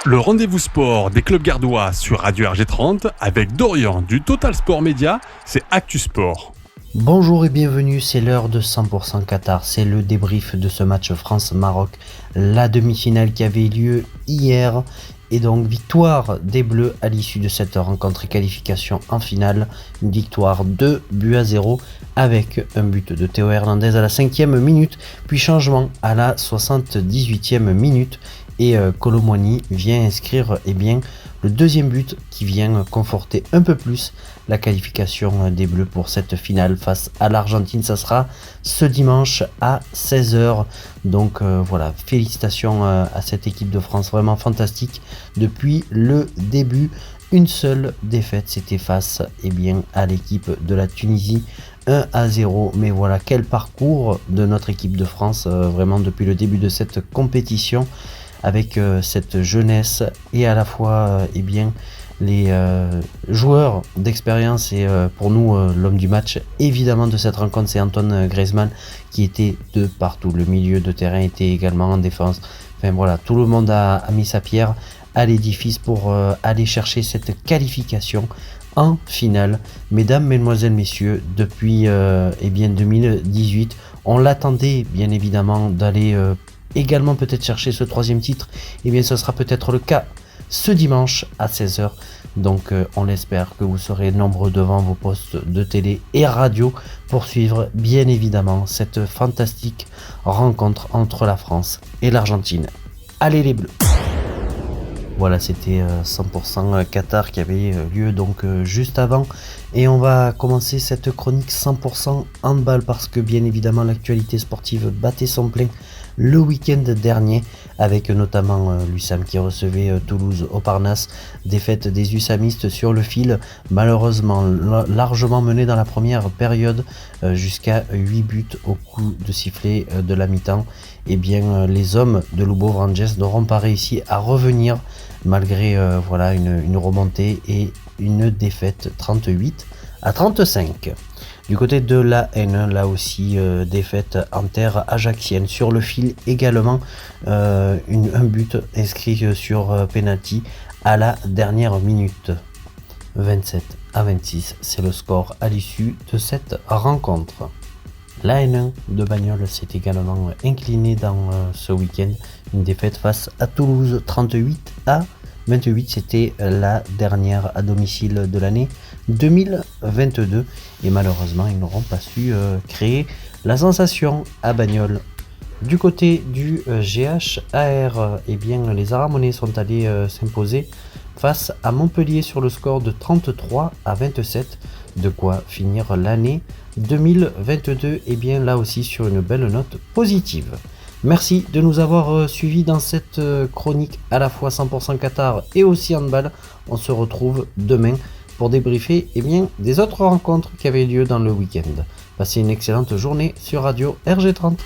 Le rendez-vous sport des clubs gardois sur Radio RG30 avec Dorian du Total Sport Média, c'est Actu Sport. Bonjour et bienvenue, c'est l'heure de 100% Qatar, c'est le débrief de ce match France-Maroc, la demi-finale qui avait lieu hier. Et donc victoire des Bleus à l'issue de cette rencontre et qualification en finale, une victoire 2-0 avec un but de Théo Hernandez à la 5e minute, puis changement à la 78e minute et Kolo Muani vient inscrire le deuxième but qui vient conforter un peu plus la qualification des Bleus pour cette finale face à l'Argentine. Ça sera ce dimanche à 16h. Donc voilà, félicitations à cette équipe de France, vraiment fantastique. Depuis le début, une seule défaite, c'était face à l'équipe de la Tunisie, 1-0. Mais voilà, quel parcours de notre équipe de France, vraiment depuis le début de cette compétition, avec cette jeunesse et à la fois les joueurs d'expérience. Et pour nous, l'homme du match évidemment de cette rencontre, c'est Antoine Griezmann, qui était de partout. Le milieu de terrain était également en défense. Enfin voilà, tout le monde a mis sa pierre à l'édifice pour aller chercher cette qualification en finale. Mesdames, mesdemoiselles, messieurs, depuis 2018, on l'attendait bien évidemment d'aller également peut-être chercher ce troisième titre. Ce sera peut-être le cas ce dimanche à 16h. Donc on l'espère que vous serez nombreux devant vos postes de télé et radio pour suivre bien évidemment cette fantastique rencontre entre la France et l'Argentine. Allez les Bleus! Voilà, c'était 100% Qatar qui avait lieu donc juste avant. Et on va commencer cette chronique 100% handball parce que bien évidemment l'actualité sportive battait son plein le week-end dernier, avec notamment l'USAM qui recevait Toulouse au Parnasse. Défaite des USAMistes sur le fil, malheureusement largement menée dans la première période, jusqu'à 8 buts au coup de sifflet de la mi-temps. Les hommes de Lubov Rangers n'auront pas réussi à revenir malgré une remontée et une défaite 38-35. Du côté de la N1, là aussi défaite en terre ajaxienne. Sur le fil également, un but inscrit sur penalty à la dernière minute. 27-26, c'est le score à l'issue de cette rencontre. La N1 de Bagnols s'est également inclinée dans ce week-end. Une défaite face à Toulouse, 38-28. C'était la dernière à domicile de l'année 2022. Et malheureusement, ils n'auront pas su créer la sensation à Bagnols. Du côté du GHAR, les Aramonais sont allés s'imposer face à Montpellier sur le score de 33-27. De quoi finir l'année 2022 là aussi sur une belle note positive. Merci de nous avoir suivis dans cette chronique à la fois 100% Qatar et aussi handball. On se retrouve demain pour débriefer des autres rencontres qui avaient lieu dans le week-end. Passez une excellente journée sur Radio RG30.